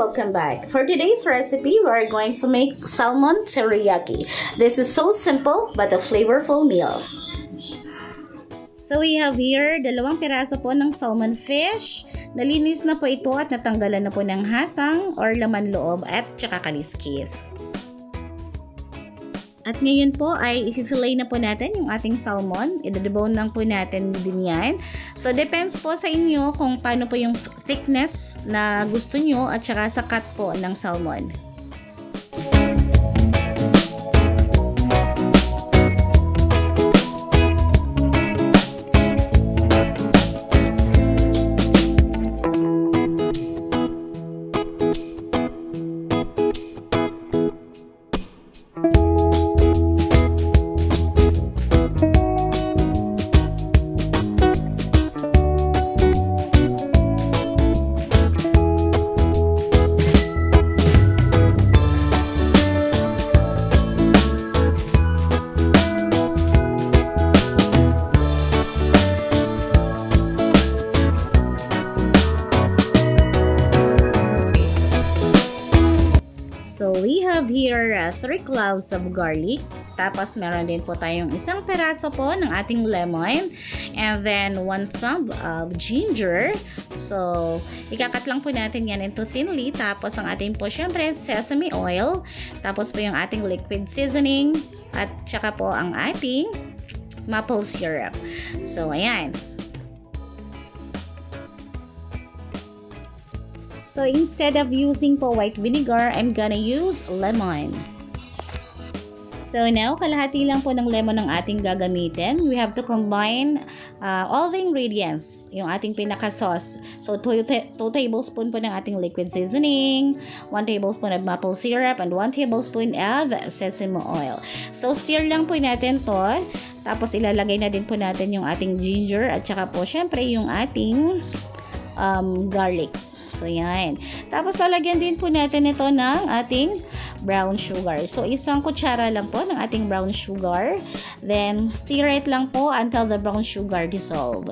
welcome back. For today's recipe, we are going to make salmon teriyaki. This is so simple but a flavorful meal. So we have here dalawang piraso po ng salmon fish. Nalinis na po ito at natanggalan na po ng hasang or laman loob at tsaka kaliskis. At ngayon po ay i-fillet na po natin yung ating salmon. I-debone lang po natin din yan. So depends po sa inyo kung paano po yung thickness na gusto nyo at saka sa cut po ng salmon. So we have here 3 cloves of garlic. Tapos meron din po tayong isang peraso po ng ating lemon. And then 1 thumb of ginger. So ikakat lang po natin yan into thinly. Tapos ang ating po syempre sesame oil. Tapos po yung ating liquid seasoning. At saka po ang ating maple syrup. So ayan. So instead of using po white vinegar, I'm gonna use lemon. So now, kalahati lang po ng lemon ng ating gagamitin. We have to combine all the ingredients, yung ating pinaka-sauce. So 2 tablespoon po ng ating liquid seasoning, 1 tablespoon of maple syrup, and 1 tablespoon of sesame oil. So stir lang po natin to. Tapos ilalagay na din po natin yung ating ginger at saka po syempre yung ating garlic. So, yan. Tapos, lalagyan din po natin ito ng ating brown sugar. So, isang kutsara lang po ng ating brown sugar. Then, stir it lang po until the brown sugar dissolve.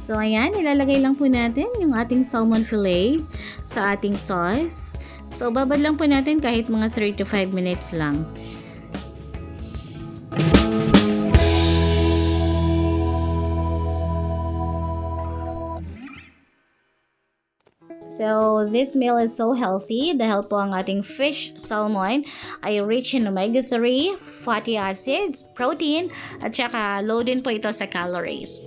So, ayan, ilalagay lang po natin yung ating salmon fillet sa ating sauce. So, babad lang po natin kahit mga 3 to 5 minutes lang. So, this meal is so healthy dahil po ang ating fish salmon ay rich in omega-3, fatty acids, protein, at saka low din po ito sa calories.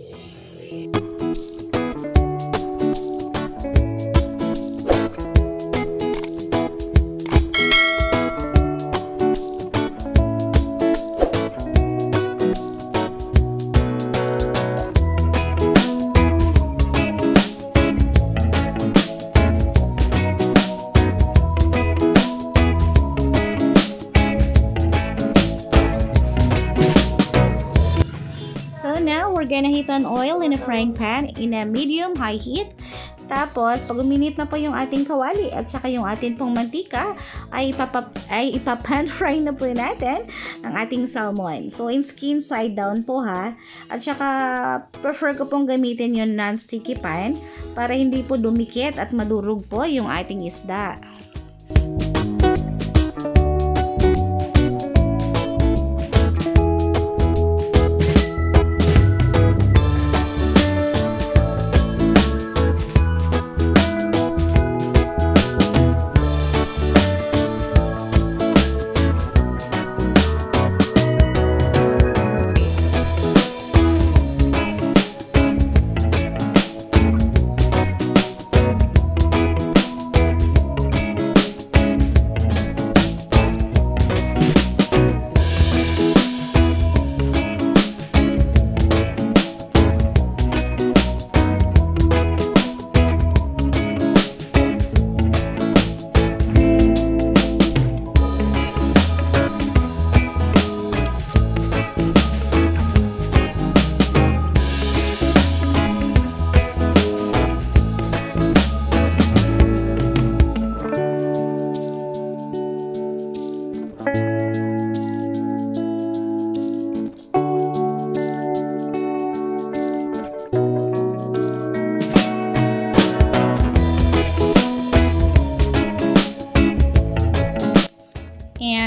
So now, we're gonna heat on oil in a frying pan in a medium-high heat. Tapos, pag uminit na po yung ating kawali at saka yung ating pong mantika, ay ipapan fry na po natin ang ating salmon. So, in skin side down po ha. At saka, prefer ko pong gamitin yung non-sticky pan para hindi po dumikit at madurog po yung ating isda.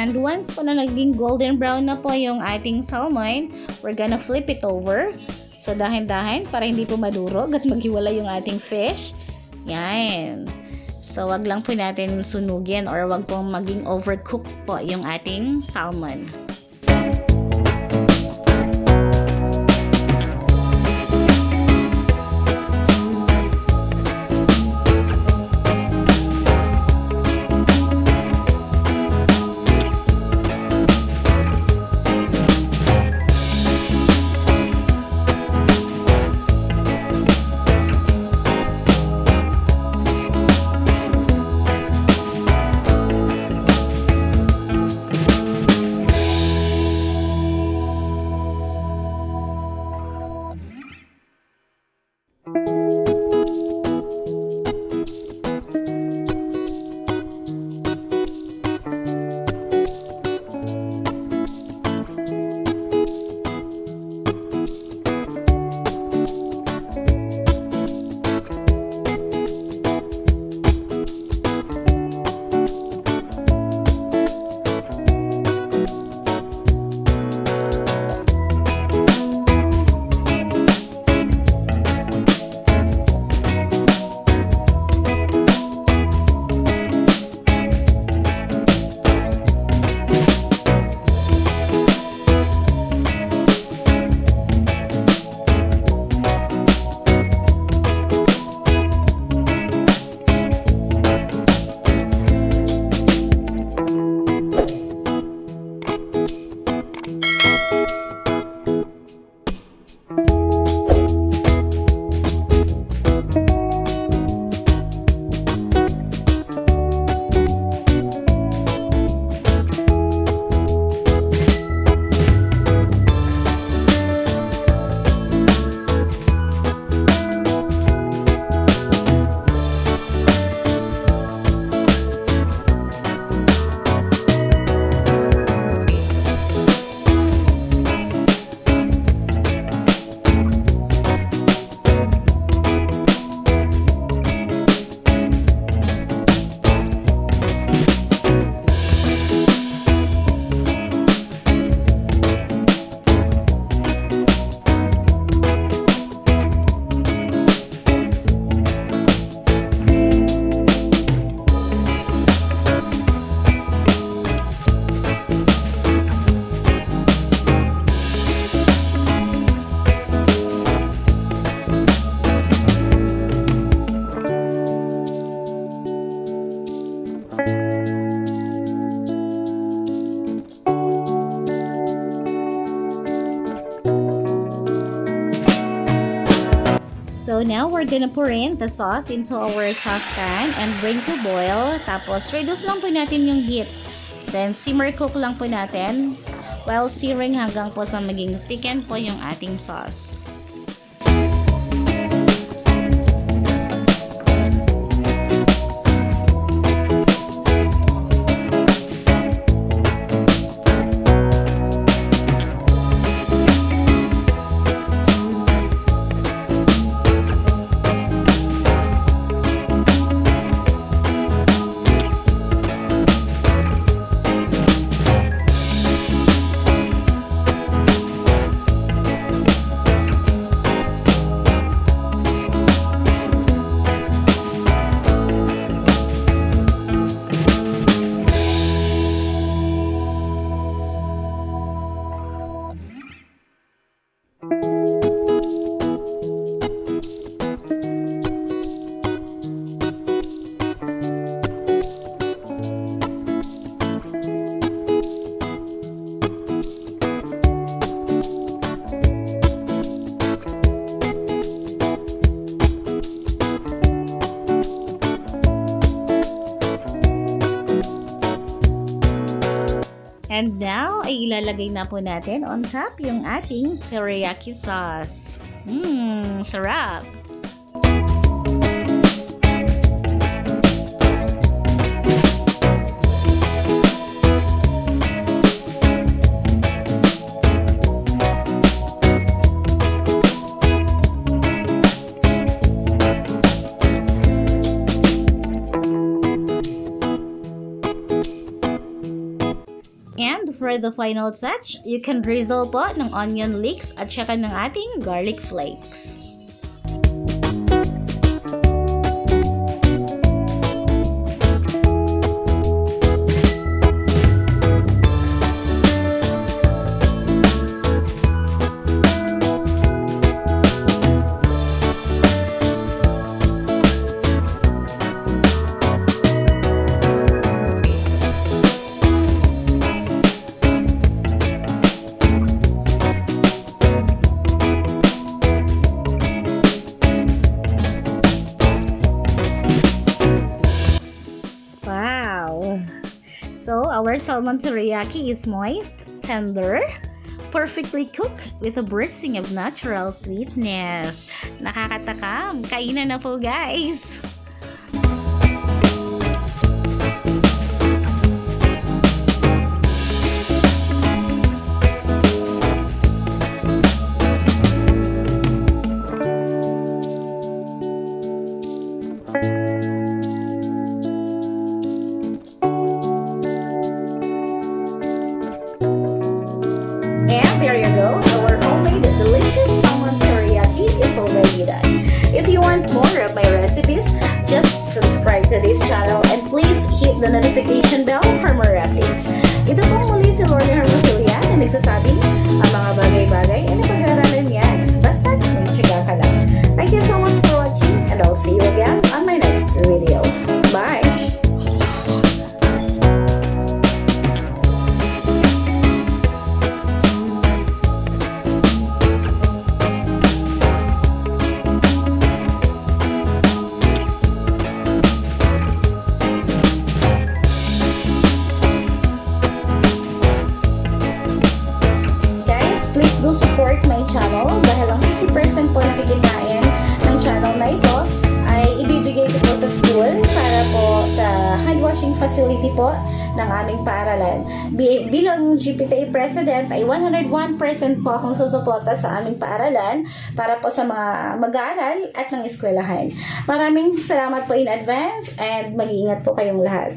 And once po na naging golden brown na po yung ating salmon, we're gonna flip it over. So dahan-dahan para hindi po madurog at maghiwala yung ating fish. Yan. So wag lang po natin sunugin or wag pong maging overcooked po yung ating salmon. So now we're gonna pour in the sauce into our saucepan and bring to boil. Tapos reduce lang po natin yung heat. Then simmer cook lang po natin while searing hanggang po sa maging thicken po yung ating sauce. And now, ay ilalagay na po natin on top yung ating teriyaki sauce. Sarap! And for the final touch, you can drizzle po ng onion leeks at saka ng ating garlic flakes. So, our salmon teriyaki is moist, tender, perfectly cooked with a bursting of natural sweetness. Nakakatakam! Kainan na po, guys! There you go, our homemade delicious salmon teriyaki is already done. If you want more of my recipes, just subscribe to this channel and please hit the notification bell for more updates. Ito pong muli si Lord Hermosilya na nagsasabing ang mga bagay-bagay ay napag-aaralan yan. Basta may tsaga ka lang. Thank you so much for watching and I'll see you again on my next video. Bye! Do support my channel dahil ang 50% po nakikitain ng channel na ito ay ibibigay ko po sa school para po sa hand washing facility po ng aming paaralan. Bilang GPTA President ay 101% po akong susuporta sa aming paaralan para po sa mga mag-aaral at ng eskwelahan. Maraming salamat po in advance and mag-iingat po kayong lahat.